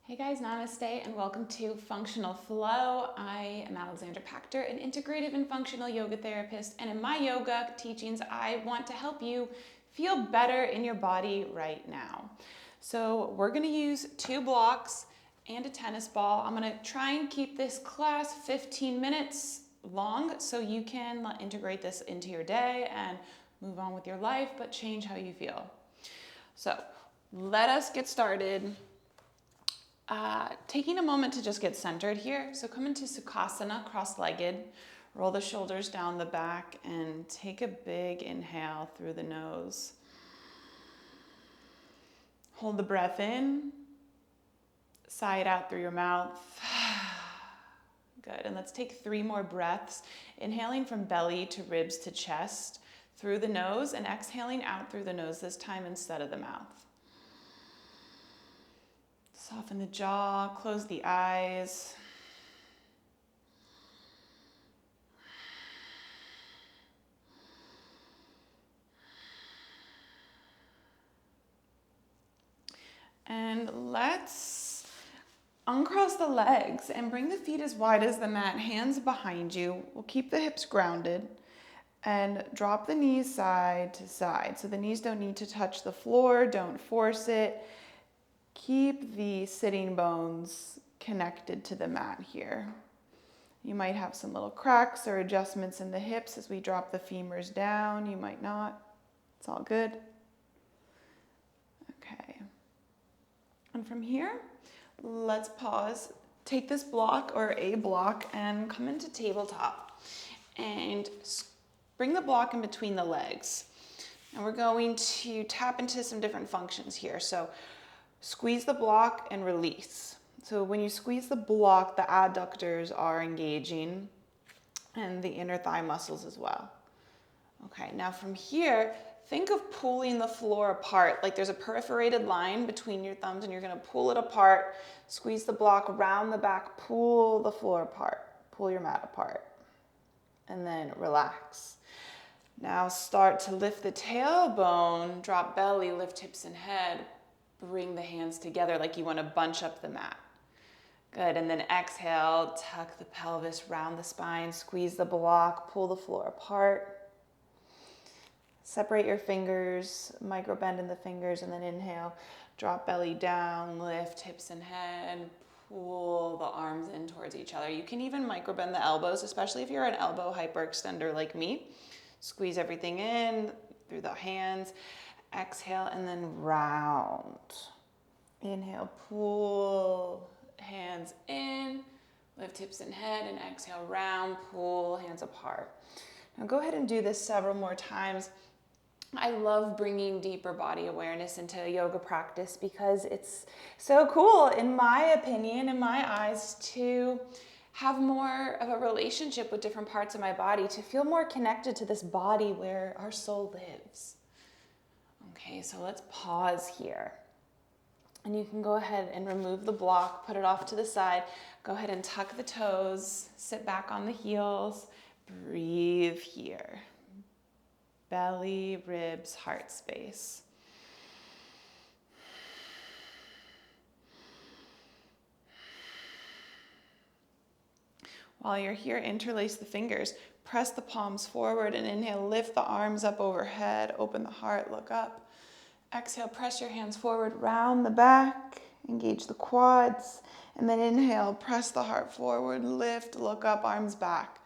Hey guys, namaste and welcome to Functional Flow. I am Alexandra Pachter, an integrative and functional yoga therapist, and in my yoga teachings, I want to help you feel better in your body right now. So we're going to use 2 blocks and a tennis ball. I'm going to try and keep this class 15 minutes long so you can integrate this into your day and move on with your life, but change how you feel. So let us get started. Taking a moment to just get centered here. So come into Sukhasana, cross-legged. Roll the shoulders down the back and take a big inhale through the nose. Hold the breath in. Sigh it out through your mouth. Good. And let's take 3 more breaths. Inhaling from belly to ribs to chest through the nose and exhaling out through the nose this time instead of the mouth. Soften the jaw, close the eyes. And let's uncross the legs and bring the feet as wide as the mat, hands behind you. We'll keep the hips grounded and drop the knees side to side. So the knees don't need to touch the floor, don't force it. Keep the sitting bones connected to the mat here. You might have some little cracks or adjustments in the hips as we drop the femurs down. You might not. It's all good. Okay. And from here, let's pause. Take this block or a block and come into tabletop. And bring the block in between the legs. And we're going to tap into some different functions here. So squeeze the block and release. So when you squeeze the block, the adductors are engaging and the inner thigh muscles as well. Okay, now from here, think of pulling the floor apart. Like there's a perforated line between your thumbs and you're gonna pull it apart, squeeze the block around the back, pull the floor apart, pull your mat apart, and then relax. Now start to lift the tailbone, drop belly, lift hips and head. Bring the hands together like you want to bunch up the mat. Good, and then exhale, tuck the pelvis, round the spine, squeeze the block, pull the floor apart. Separate your fingers, micro bend in the fingers, and then inhale, drop belly down, lift hips and head, pull the arms in towards each other. You can even micro bend the elbows, especially if you're an elbow hyperextender like me. Squeeze everything in through the hands. Exhale and then round. Inhale, pull, hands in, lift hips and head, and exhale, round, pull, hands apart. Now go ahead and do this several more times. I love bringing deeper body awareness into a yoga practice because it's so cool, in my opinion, in my eyes, to have more of a relationship with different parts of my body, to feel more connected to this body where our soul lives. Okay, so let's pause here. And you can go ahead and remove the block, put it off to the side. Go ahead and tuck the toes, sit back on the heels, breathe here. Belly, ribs, heart space. While you're here, interlace the fingers. Press the palms forward and inhale, lift the arms up overhead, open the heart, look up. Exhale, press your hands forward, round the back, engage the quads, and then inhale, press the heart forward, lift, look up, arms back.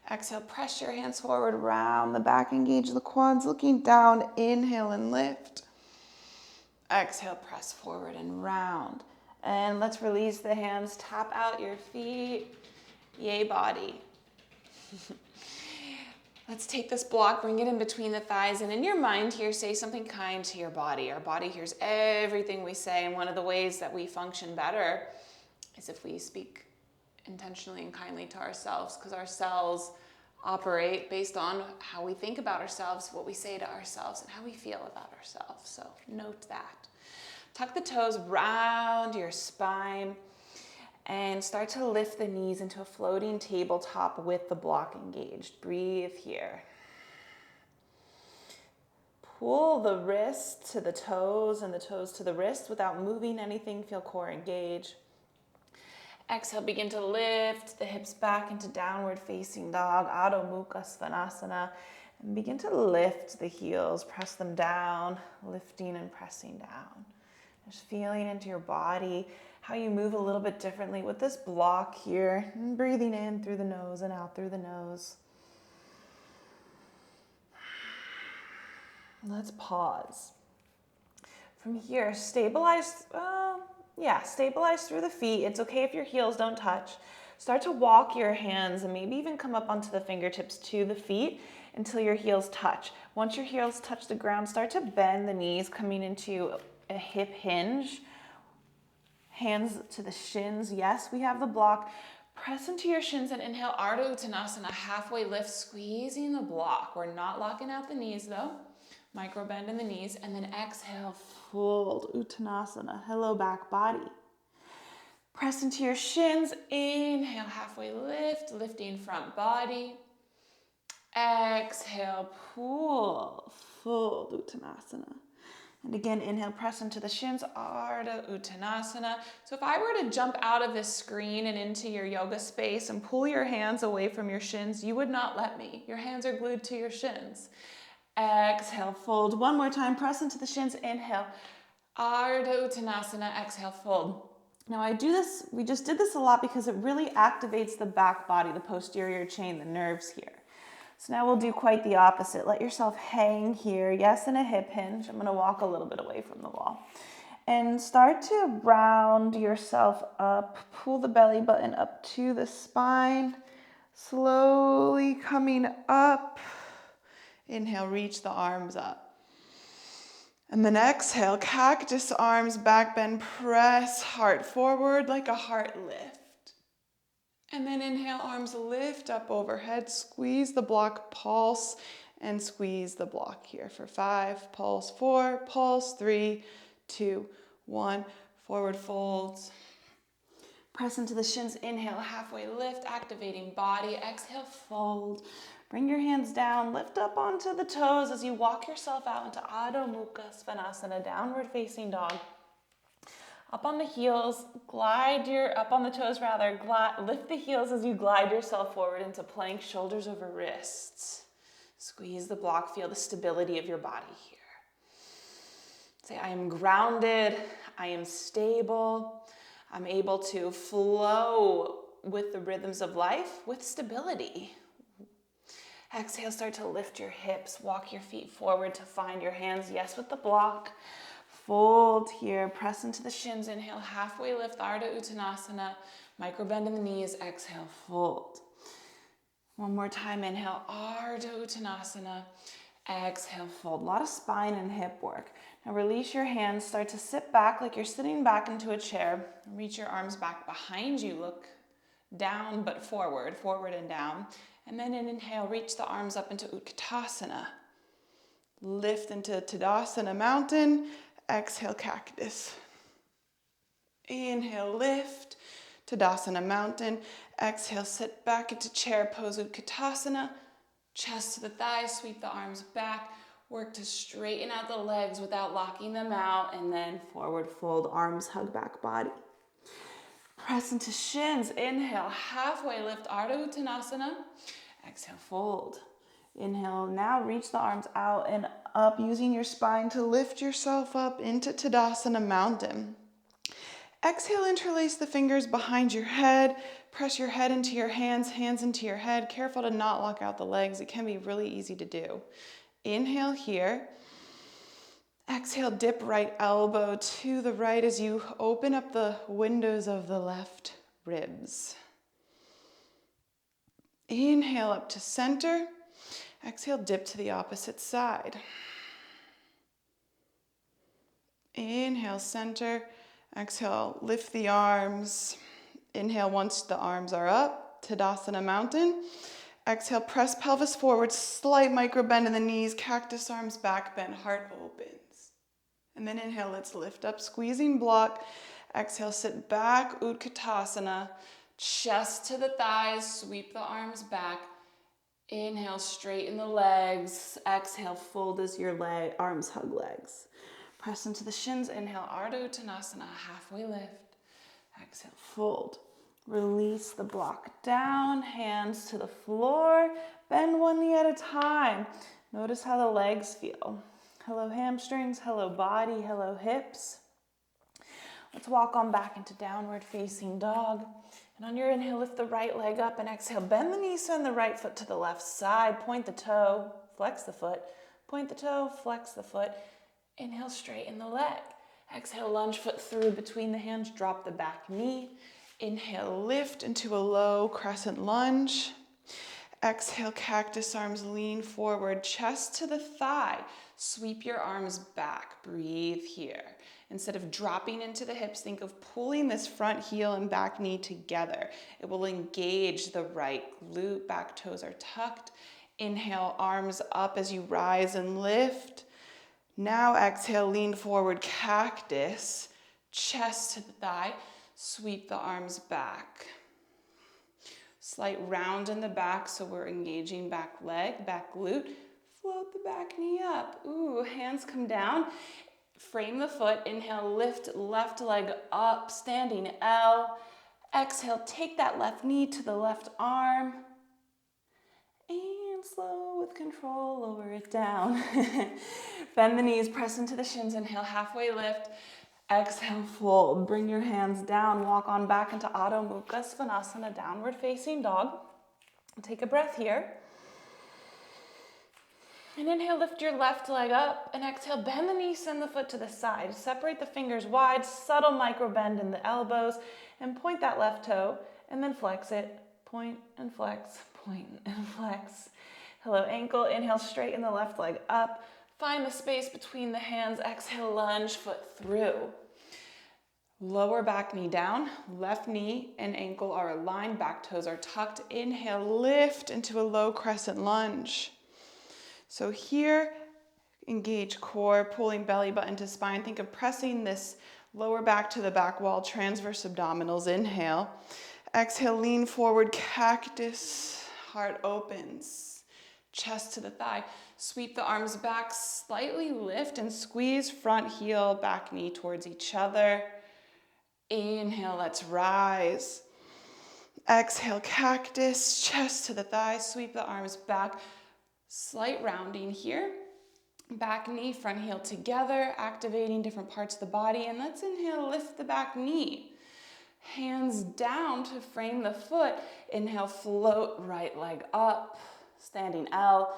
Exhale, press your hands forward, round the back, engage the quads, looking down, inhale and lift. Exhale, press forward and round. And let's release the hands, tap out your feet, yay body. Let's take this block, bring it in between the thighs, and in your mind here, say something kind to your body. Our body hears everything we say, and one of the ways that we function better is if we speak intentionally and kindly to ourselves, because our cells operate based on how we think about ourselves, what we say to ourselves, and how we feel about ourselves. So note that. Tuck the toes, round your spine, and start to lift the knees into a floating tabletop with the block engaged. Breathe here. Pull the wrist to the toes and the toes to the wrist without moving anything. Feel core engage. Exhale, begin to lift the hips back into downward facing dog, Adho Mukha Svanasana. And begin to lift the heels, press them down, lifting and pressing down. Just feeling into your body, how you move a little bit differently with this block here. And breathing in through the nose and out through the nose. Let's pause. From here, stabilize through the feet. It's okay if your heels don't touch. Start to walk your hands and maybe even come up onto the fingertips to the feet until your heels touch. Once your heels touch the ground, start to bend the knees, coming into a hip hinge. Hands to the shins. Yes, we have the block. Press into your shins and inhale, Ardha Uttanasana, halfway lift, squeezing the block. We're not locking out the knees though. Micro bend in the knees, and then exhale, fold, Uttanasana, hello back body. Press into your shins, inhale, halfway lift, lifting front body. Exhale, pull, fold, Uttanasana. And again, inhale, press into the shins, Ardha Uttanasana. So if I were to jump out of this screen and into your yoga space and pull your hands away from your shins, you would not let me. Your hands are glued to your shins. Exhale, fold. One more time, press into the shins, inhale. Ardha Uttanasana, exhale, fold. Now we just did this a lot because it really activates the back body, the posterior chain, the nerves here. So now we'll do quite the opposite. Let yourself hang here, yes, in a hip hinge. I'm gonna walk a little bit away from the wall. And start to round yourself up, pull the belly button up to the spine, slowly coming up. Inhale, reach the arms up. And then exhale, cactus arms, back bend, press, heart forward like a heart lift. And then inhale, arms lift up overhead, squeeze the block, pulse, and squeeze the block here for 5, pulse 4, pulse 3, 2, 1, forward folds. Press into the shins, inhale, halfway lift, activating body, exhale, fold. Bring your hands down, lift up onto the toes as you walk yourself out into Adho Mukha Svanasana, downward facing dog. Up on the heels, lift the heels as you glide yourself forward into plank, shoulders over wrists. Squeeze the block, feel the stability of your body here. Say, I am grounded, I am stable, I'm able to flow with the rhythms of life with stability. Exhale, start to lift your hips, walk your feet forward to find your hands, yes, with the block. Fold here, press into the shins, inhale, halfway lift, Ardha Uttanasana, micro bend in the knees, exhale, fold. One more time, inhale, Ardha Uttanasana, exhale, fold. A lot of spine and hip work. Now release your hands, start to sit back like you're sitting back into a chair. Reach your arms back behind you, look down but forward, forward and down. And then inhale, reach the arms up into Utkatasana. Lift into Tadasana Mountain. Exhale, cactus. Inhale, lift, Tadasana Mountain. Exhale, sit back into chair pose, Utkatasana. Chest to the thighs, sweep the arms back. Work to straighten out the legs without locking them out. And then forward fold, arms hug back body. Press into shins. Inhale, halfway lift, Ardha Uttanasana. Exhale, fold. Inhale, now reach the arms out and up, using your spine to lift yourself up into Tadasana Mountain. Exhale, interlace the fingers behind your head. Press your head into your hands, hands into your head. Careful to not lock out the legs. It can be really easy to do. Inhale here. Exhale, dip right elbow to the right as you open up the windows of the left ribs. Inhale up to center. Exhale, dip to the opposite side. Inhale, center. Exhale, lift the arms. Inhale, once the arms are up, Tadasana Mountain. Exhale, press pelvis forward, slight micro bend in the knees, cactus arms, back bend, heart opens. And then inhale, let's lift up, squeezing block. Exhale, sit back, Utkatasana. Chest to the thighs, sweep the arms back. Inhale, straighten the legs. Exhale, fold as your arms hug legs. Press into the shins. Inhale, Ardha Uttanasana, halfway lift. Exhale, fold. Release the block down, hands to the floor. Bend one knee at a time. Notice how the legs feel. Hello hamstrings, hello body, hello hips. Let's walk on back into downward facing dog. And on your inhale, lift the right leg up and exhale. Bend the knee, send the right foot to the left side. Point the toe, flex the foot. Point the toe, flex the foot. Inhale, straighten the leg. Exhale, lunge foot through between the hands. Drop the back knee. Inhale, lift into a low crescent lunge. Exhale, cactus arms, lean forward, chest to the thigh. Sweep your arms back. Breathe here. Instead of dropping into the hips, think of pulling this front heel and back knee together. It will engage the right glute. Back toes are tucked. Inhale, arms up as you rise and lift. Now exhale, lean forward, cactus, chest to the thigh. Sweep the arms back. Slight round in the back, so we're engaging back leg, back glute. Float the back knee up. Ooh, hands come down. Frame the foot. Inhale, lift left leg up, standing L. Exhale, take that left knee to the left arm. And slow with control, lower it down. Bend the knees, press into the shins. Inhale, halfway lift. Exhale, fold. Bring your hands down. Walk on back into Adho Mukha Svanasana, downward facing dog. Take a breath here. And inhale, lift your left leg up. And exhale, bend the knee, send the foot to the side. Separate the fingers wide, subtle micro bend in the elbows. And point that left toe. And then flex it. Point and flex, point and flex. Hello, ankle. Inhale, straighten the left leg up. Find the space between the hands. Exhale, lunge, foot through. Lower back knee down. Left knee and ankle are aligned. Back toes are tucked. Inhale, lift into a low crescent lunge. So here, engage core, pulling belly button to spine. Think of pressing this lower back to the back wall, transverse abdominals. Inhale. Exhale, lean forward, cactus. Heart opens. Chest to the thigh. Sweep the arms back, slightly lift and squeeze front heel, back knee towards each other. Inhale, let's rise. Exhale, cactus, chest to the thigh. Sweep the arms back. Slight rounding here. Back knee, front heel together, activating different parts of the body. And let's inhale, lift the back knee. Hands down to frame the foot. Inhale, float right leg up, standing L.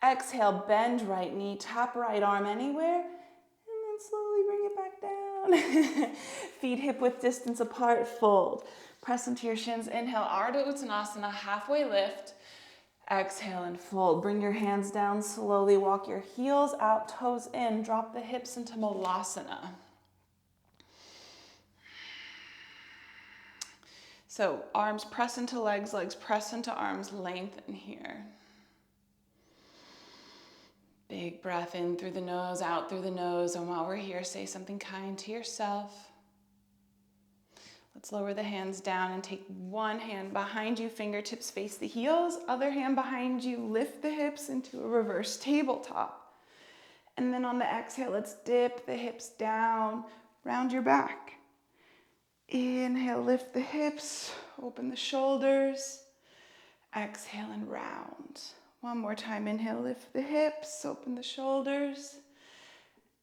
Exhale, bend right knee, tap right arm anywhere, and then slowly bring it back down. Feet hip width distance apart, fold. Press into your shins. Inhale, Ardha Uttanasana, halfway lift. Exhale and fold. Bring your hands down, slowly walk your heels out, toes in, drop the hips into Malasana. So arms press into legs, legs press into arms, lengthen here. Big breath in through the nose, out through the nose. And while we're here, say something kind to yourself. Let's lower the hands down and take one hand behind you, fingertips face the heels. Other hand behind you, lift the hips into a reverse tabletop. And then on the exhale, let's dip the hips down, round your back. Inhale, lift the hips, open the shoulders. Exhale and round. One more time, inhale, lift the hips, open the shoulders.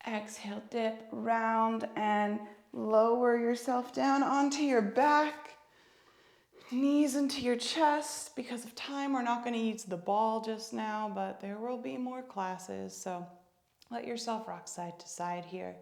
Exhale, dip, round, and lower yourself down onto your back. Knees into your chest. Because of time, we're not going to use the ball just now, but there will be more classes, so let yourself rock side to side here.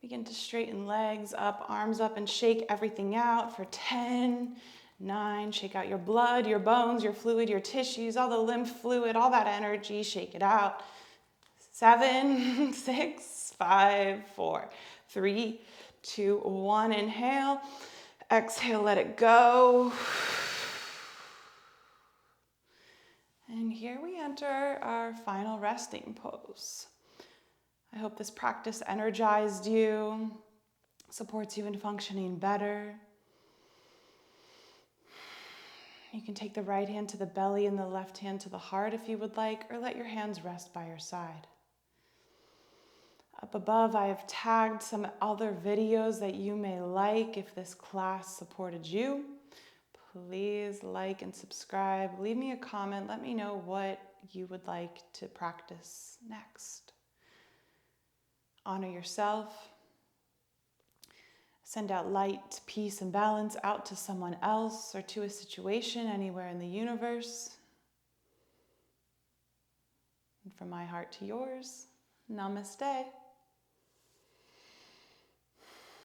Begin to straighten legs up, arms up, and shake everything out for 10, 9. Shake out your blood, your bones, your fluid, your tissues, all the lymph fluid, all that energy. Shake it out. 7, 6, 5, 4, 3, 2, 1. Inhale. Exhale, let it go. And here we enter our final resting pose. I hope this practice energized you, supports you in functioning better. You can take the right hand to the belly and the left hand to the heart if you would like, or let your hands rest by your side. Up above, I have tagged some other videos that you may like if this class supported you. Please like and subscribe. Leave me a comment. Let me know what you would like to practice next. Honor yourself. Send out light, peace, and balance out to someone else or to a situation anywhere in the universe. And from my heart to yours, namaste.